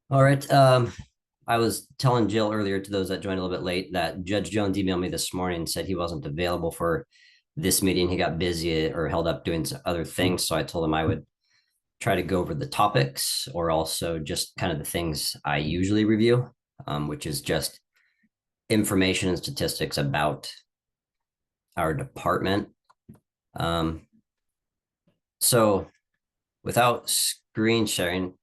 All right. I was telling Jill earlier to those that joined a little bit late that Judge Jones emailed me this morning and said he wasn't available for this meeting. He got busy or held up doing some other things. So I told him I would try to go over the topics or also just kind of the things I usually review, which is just information and statistics about our department. Um, so without screen sharing,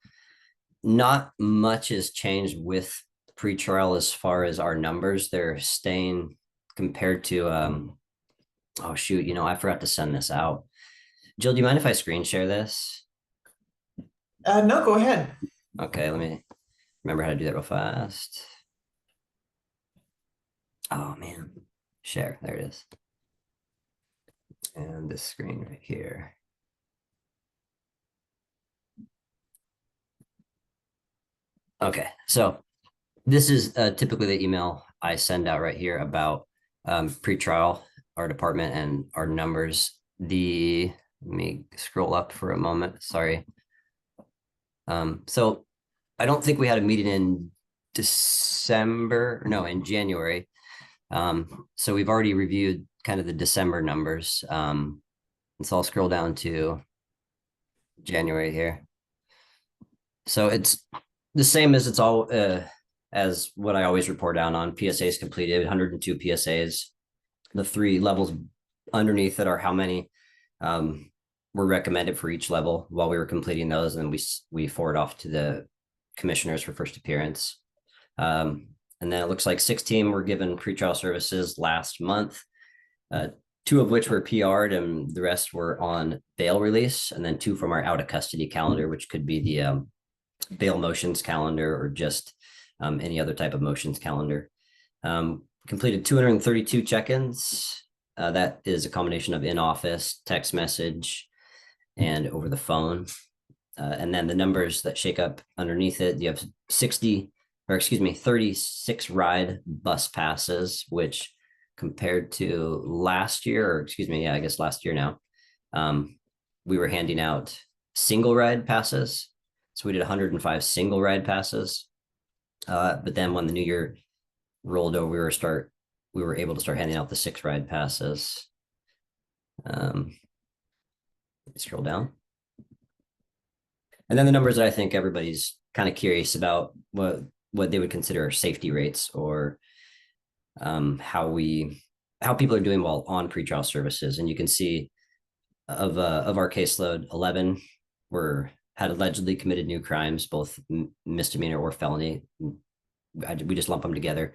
not much has changed with pretrial as far as our numbers. They're staying compared to oh shoot, I forgot to send this out. Jill, do you mind if I screen share this? No, go ahead. Okay, let me remember how to do that real fast. Oh man. Share. There it is. And this screen right here. Okay, so this is typically the email I send out right here about pretrial, our department, and our numbers. Let me scroll up for a moment. Sorry. So I don't think we had a meeting in December, no, in January. So we've already reviewed kind of the December numbers. And so I'll scroll down to January here. So it's the same as as what I always report down on. PSAs completed, 102 PSAs. The three levels underneath it are how many were recommended for each level while we were completing those, and we forward off to the commissioners for first appearance. And then it looks like 16 were given pretrial services last month, two of which were PR'd, and the rest were on bail release, and then two from our out of custody calendar, which could be the bail motions calendar or just any other type of motions calendar. Completed 232 check-ins. That is a combination of in-office, text message, and over the phone. And then the numbers that shake up underneath it, you have 36 ride bus passes, which compared to last year, or excuse me, yeah, I guess last year now, we were handing out single ride passes. So we did 105 single ride passes. But then when the new year rolled over, we were able to start handing out the 6 ride passes. Scroll down. And then the numbers that I think everybody's kind of curious about, what they would consider safety rates, or how people are doing while on pretrial services. And you can see of our caseload, 11 had allegedly committed new crimes, both misdemeanor or felony. We just lump them together.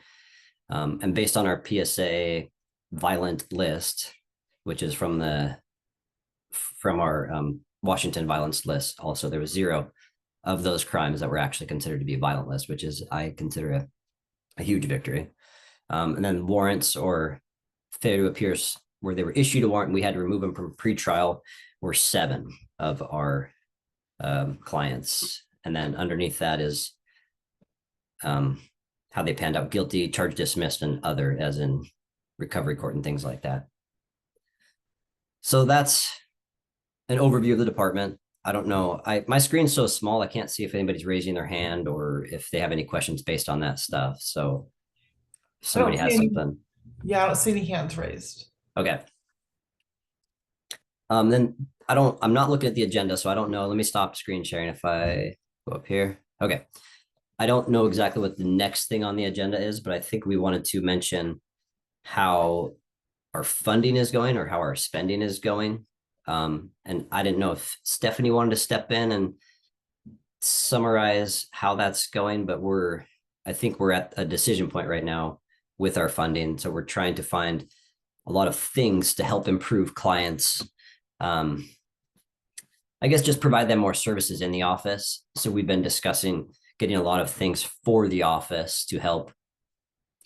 And based on our PSA violent list, which is from our Washington violence list, also there was 0 of those crimes that were actually considered to be a violent list, which is I consider a huge victory. And then warrants or failure to appear where they were issued a warrant and we had to remove them from pretrial were 7 of our clients. And then underneath that is how they panned out: guilty, charge dismissed, and other, as in recovery court and things like that. So that's an overview of the department. I don't know. My screen's so small, I can't see if anybody's raising their hand or if they have any questions based on that stuff. So if I don't somebody see has any, something. yeah, I don't see any hands raised. Okay. Then I'm not looking at the agenda, so I don't know. Let me stop screen sharing if I go up here. Okay. I don't know exactly what the next thing on the agenda is, but I think we wanted to mention how our funding is going or how our spending is going. And I didn't know if Stephanie wanted to step in and summarize how that's going, but I think we're at a decision point right now with our funding. So we're trying to find a lot of things to help improve clients. I guess just provide them more services in the office. So we've been discussing getting a lot of things for the office to help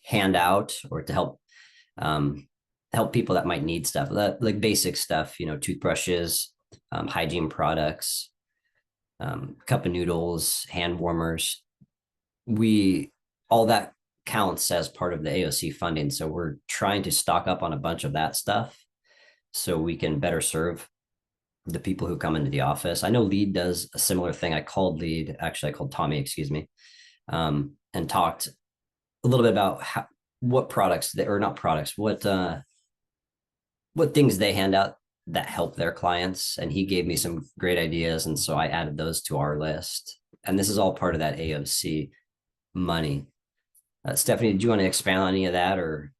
hand out or to help people that might need stuff, like basic stuff, toothbrushes, hygiene products, cup of noodles, hand warmers. All that counts as part of the AOC funding. So we're trying to stock up on a bunch of that stuff so we can better serve the people who come into the office. I know Lead does a similar thing. I called Tommy, excuse me, and talked a little bit about what products they, or not products, what things they hand out that help their clients. And he gave me some great ideas. And so I added those to our list. And this is all part of that AOC money. Stephanie, did you want to expand on any of that, or?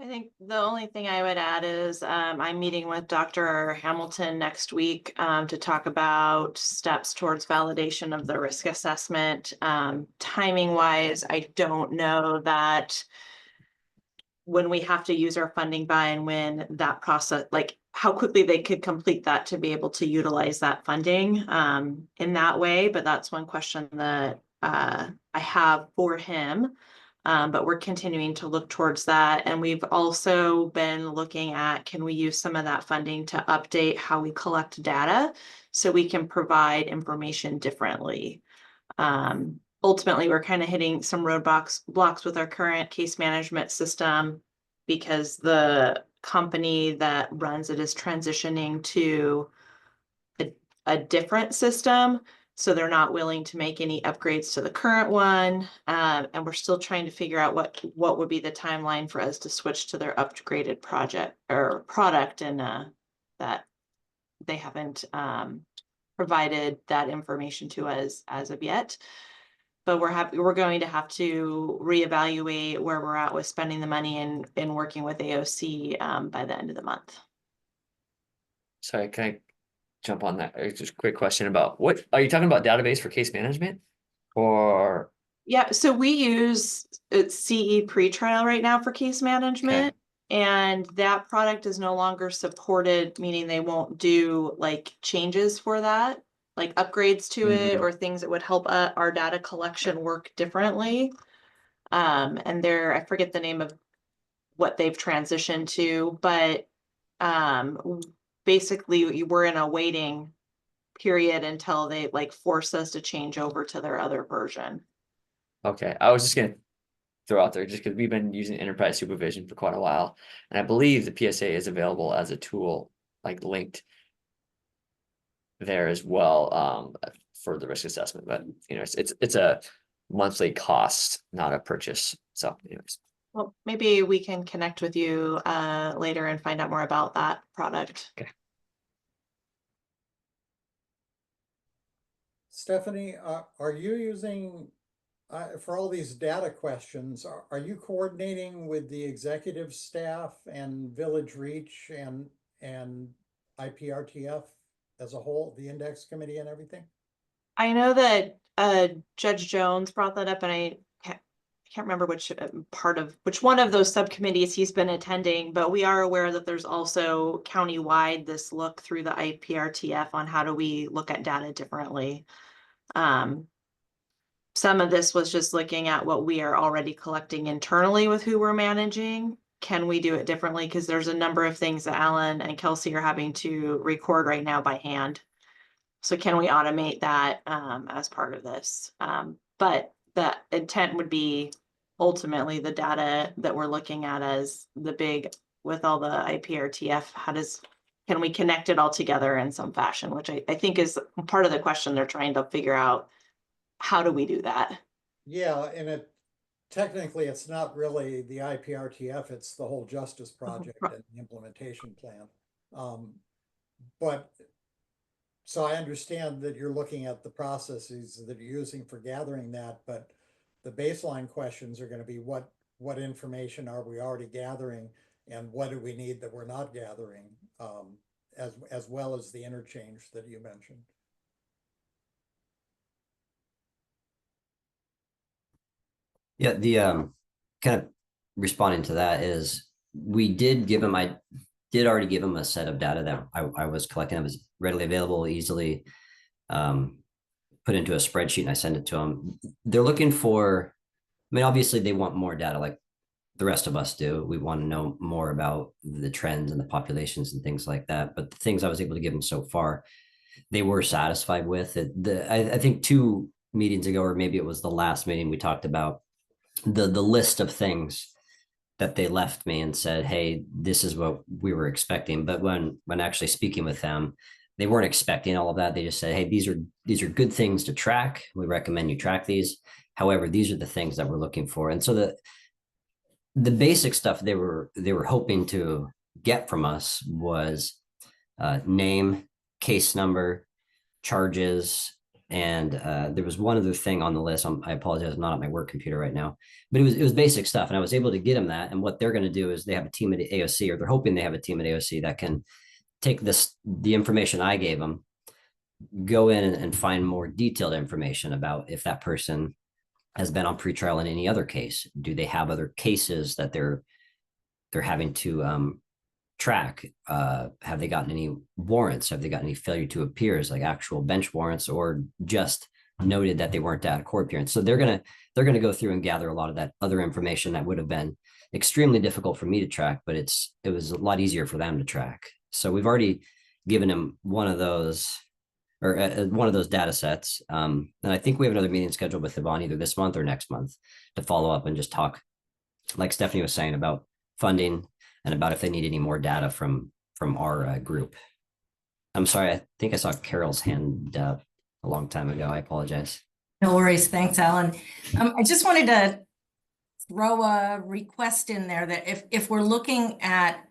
I think the only thing I would add is I'm meeting with Dr. Hamilton next week to talk about steps towards validation of the risk assessment. Timing wise, I don't know that when we have to use our funding by and when that process, like how quickly they could complete that to be able to utilize that funding in that way. But that's one question that I have for him. But we're continuing to look towards that. And we've also been looking at, can we use some of that funding to update how we collect data so we can provide information differently? Ultimately, we're kind of hitting some blocks with our current case management system because the company that runs it is transitioning to a different system. So they're not willing to make any upgrades to the current one. And we're still trying to figure out what would be the timeline for us to switch to their upgraded project or product, and that they haven't provided that information to us as of yet. But we're going to have to reevaluate where we're at with spending the money and working with AOC by the end of the month. Sorry, can I jump on that? Just a quick question about what are you talking about, database for case management? Or Yeah, so we use CE Pretrial right now for case management. And that product is no longer supported, meaning they won't do like changes for that, like upgrades to it or things that would help our data collection work differently. And I forget the name of what they've transitioned to, but basically we're in a waiting period until they like force us to change over to their other version. okay, I was just gonna throw out there just because we've been using enterprise supervision for quite a while, and I believe the PSA is available as a tool, like linked there as well, for the risk assessment. But you know, it's a monthly cost, not a purchase. So, anyways. Well, maybe we can connect with you later and find out more about that product. Okay. Stephanie, are you using, for all these data questions, are you coordinating with the executive staff and Village Reach and IPRTF as a whole, the index committee and everything? I know that Judge Jones brought that up, and I can't remember which one of those subcommittees he's been attending, but we are aware that there's also countywide this look through the IPRTF on how do we look at data differently. Some of this was just looking at what we are already collecting internally with who we're managing. Can we do it differently? Because there's a number of things that Alan and Kelsey are having to record right now by hand. So can we automate that as part of this? But the intent would be ultimately the data that we're looking at as the big, with all the IPRTF, can we connect it all together in some fashion, which I think is part of the question they're trying to figure out. How do we do that? Yeah, and technically it's not really the IPRTF, it's the whole justice project and the implementation plan. But so I understand that you're looking at the processes that you're using for gathering that, but the baseline questions are going to be what information are we already gathering and what do we need that we're not gathering, as well as the interchange that you mentioned. Yeah, the kind of responding to that is I did already give him a set of data that I was collecting. It was readily available, easily put into a spreadsheet, and I send it to them. They're looking for, I mean, obviously they want more data like the rest of us do. We want to know more about the trends and the populations and things like that. But the things I was able to give them so far, they were satisfied with. I think 2 meetings ago, or maybe it was the last meeting, we talked about the list of things that they left me and said, hey, this is what we were expecting. But when actually speaking with them, they weren't expecting all of that. They just said, hey, these are good things to track. We recommend you track these. However, these are the things that we're looking for. And so the basic stuff they were hoping to get from us was name, case number, charges, and there was one other thing on the list. I apologize, I'm not at my work computer right now, but it was basic stuff, and I was able to get them that. And what they're going to do is they have a team at AOC, or they're hoping they have a team at AOC that can take the information I gave them, go in and find more detailed information about if that person has been on pretrial in any other case. Do they have other cases that they're having to track? Have they gotten any warrants? Have they gotten any failure to appears, like actual bench warrants, or just noted that they weren't at a court appearance? So they're gonna go through and gather a lot of that other information that would have been extremely difficult for me to track, but it was a lot easier for them to track. So we've already given them one of those, or one of those data sets. And I think we have another meeting scheduled with Yvonne either this month or next month to follow up and just talk, like Stephanie was saying, about funding and about if they need any more data from our group. I'm sorry, I think I saw Carol's hand up a long time ago. I apologize. No worries. Thanks, Alan. I just wanted to throw a request in there that if we're looking at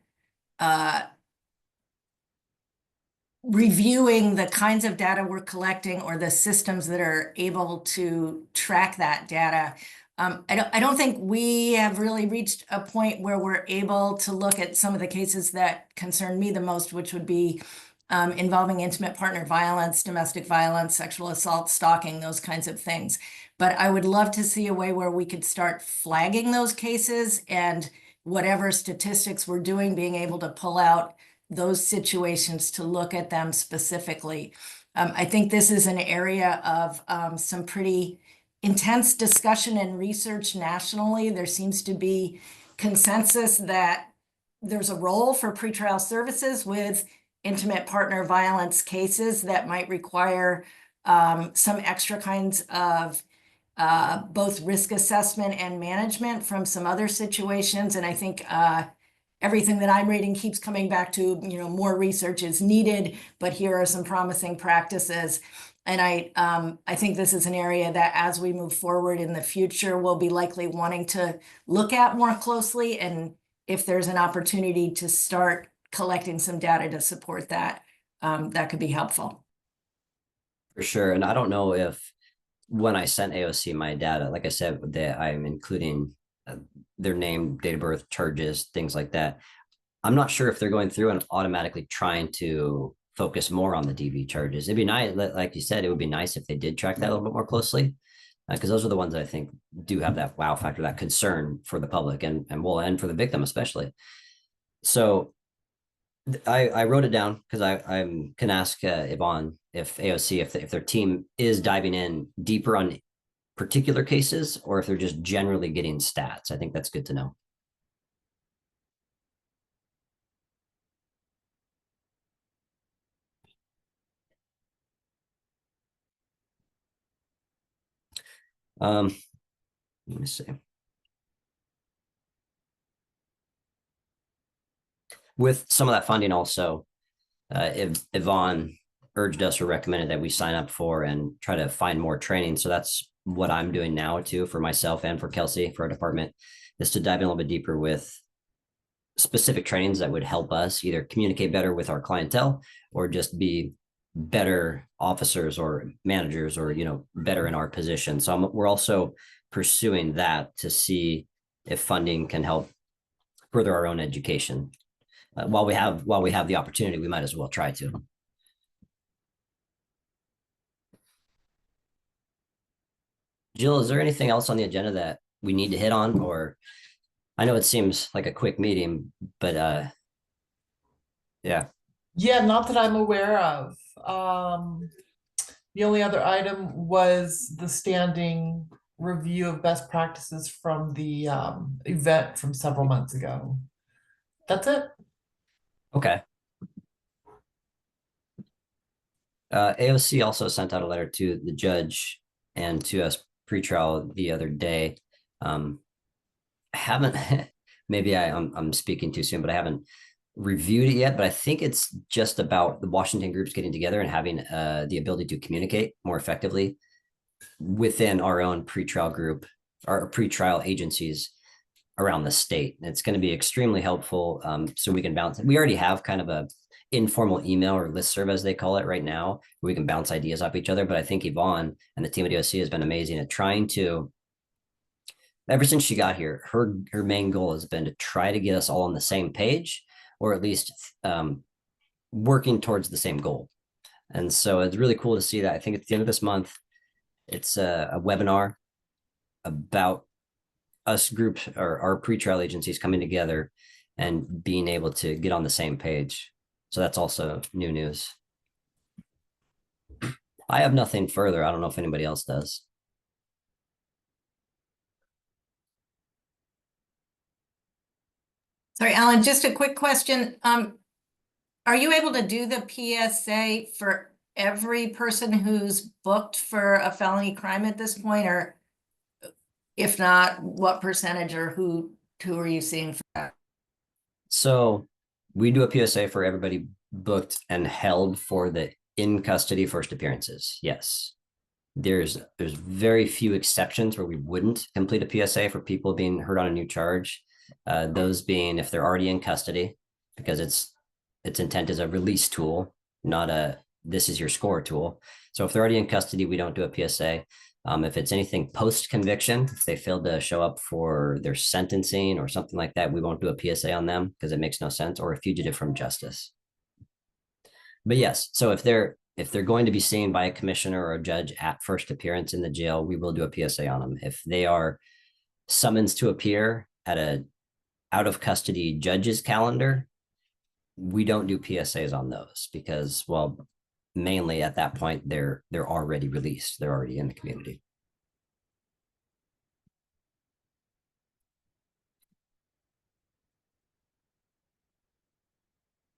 reviewing the kinds of data we're collecting or the systems that are able to track that data, I don't think we have really reached a point where we're able to look at some of the cases that concern me the most, which would be involving intimate partner violence, domestic violence, sexual assault, stalking, those kinds of things. But I would love to see a way where we could start flagging those cases, and whatever statistics we're doing, being able to pull out those situations to look at them specifically. I think this is an area of some pretty intense discussion and research nationally. There seems to be consensus that there's a role for pretrial services with intimate partner violence cases that might require some extra kinds of both risk assessment and management from some other situations. And I think everything that I'm reading keeps coming back to, more research is needed, but here are some promising practices. And I think this is an area that as we move forward in the future, we'll be likely wanting to look at more closely. And if there's an opportunity to start collecting some data to support that, that could be helpful. For sure. And I don't know if when I sent AOC my data, like I said, that I'm including their name, date of birth, charges, things like that. I'm not sure if they're going through and automatically trying to focus more on the DV charges. It'd be nice, like you said, it would be nice if they did track that a little bit more closely, because those are the ones that I think do have that wow factor, that concern for the public and for the victim especially. So I wrote it down because I can ask Yvonne if AOC, if their team is diving in deeper on particular cases or if they're just generally getting stats. I think that's good to know. Let me see. With some of that funding also, Yvonne urged us or recommended that we sign up for and try to find more training. So that's what I'm doing now too, for myself and for Kelsey, for our department, is to dive in a little bit deeper with specific trainings that would help us either communicate better with our clientele or just be better officers or managers or, better in our position. So we're also pursuing that to see if funding can help further our own education. While we have the opportunity, we might as well try to. Jill, is there anything else on the agenda that we need to hit on? Or I know it seems like a quick meeting, but yeah. Yeah, not that I'm aware of. The only other item was the standing review of best practices from the event from several months ago. That's it. Okay. AOC also sent out a letter to the judge and to us pretrial the other day. Haven't maybe I'm speaking too soon, but I haven't reviewed it yet. But I think it's just about the Washington groups getting together and having the ability to communicate more effectively within our own pretrial group, our pretrial agencies around the state. It's going to be extremely helpful. So we can bounce. We already have kind of a informal email or listserv, as they call it right now. We can bounce ideas off each other. But I think Yvonne and the team at DOC has been amazing at trying to, ever since she got here, her main goal has been to try to get us all on the same page, or at least working towards the same goal. And so it's really cool to see that. I think at the end of this month, it's a webinar about us groups or our pretrial agencies coming together and being able to get on the same page. So that's also new news. I have nothing further. I don't know if anybody else does. Sorry, Alan, just a quick question. Are you able to do the PSA for every person who's booked for a felony crime at this point? Or if not, what percentage or who are you seeing for that? So we do a PSA for everybody booked and held for the in custody first appearances. Yes. There's very few exceptions where we wouldn't complete a PSA for people being heard on a new charge. Those being if they're already in custody, because its intent is a release tool, not a this is your score tool. So if they're already in custody, we don't do a PSA. If it's anything post conviction, if they failed to show up for their sentencing or something like that, we won't do a PSA on them because it makes no sense, or a fugitive from justice. But yes, so if they're going to be seen by a commissioner or a judge at first appearance in the jail, we will do a PSA on them. If they are summons to appear at a out of custody judge's calendar, we don't do PSAs on those because, well, mainly at that point, they're already released. They're already in the community.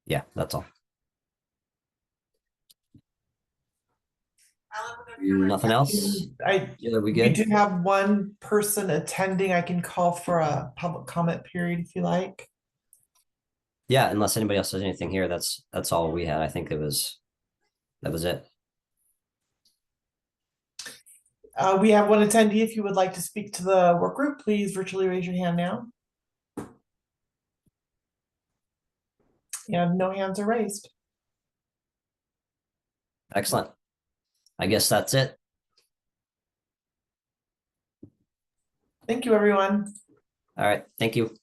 Yeah, that's all. Nothing else? Yeah, are we We good? do have one person attending. I can call for a public comment period if you like. Yeah, unless anybody else has anything here, that's all we had. I think that was it. We have one attendee. If you would like to speak to the work group, please virtually raise your hand now. And no hands are raised. Excellent. I guess that's it. Thank you, everyone. All right. Thank you.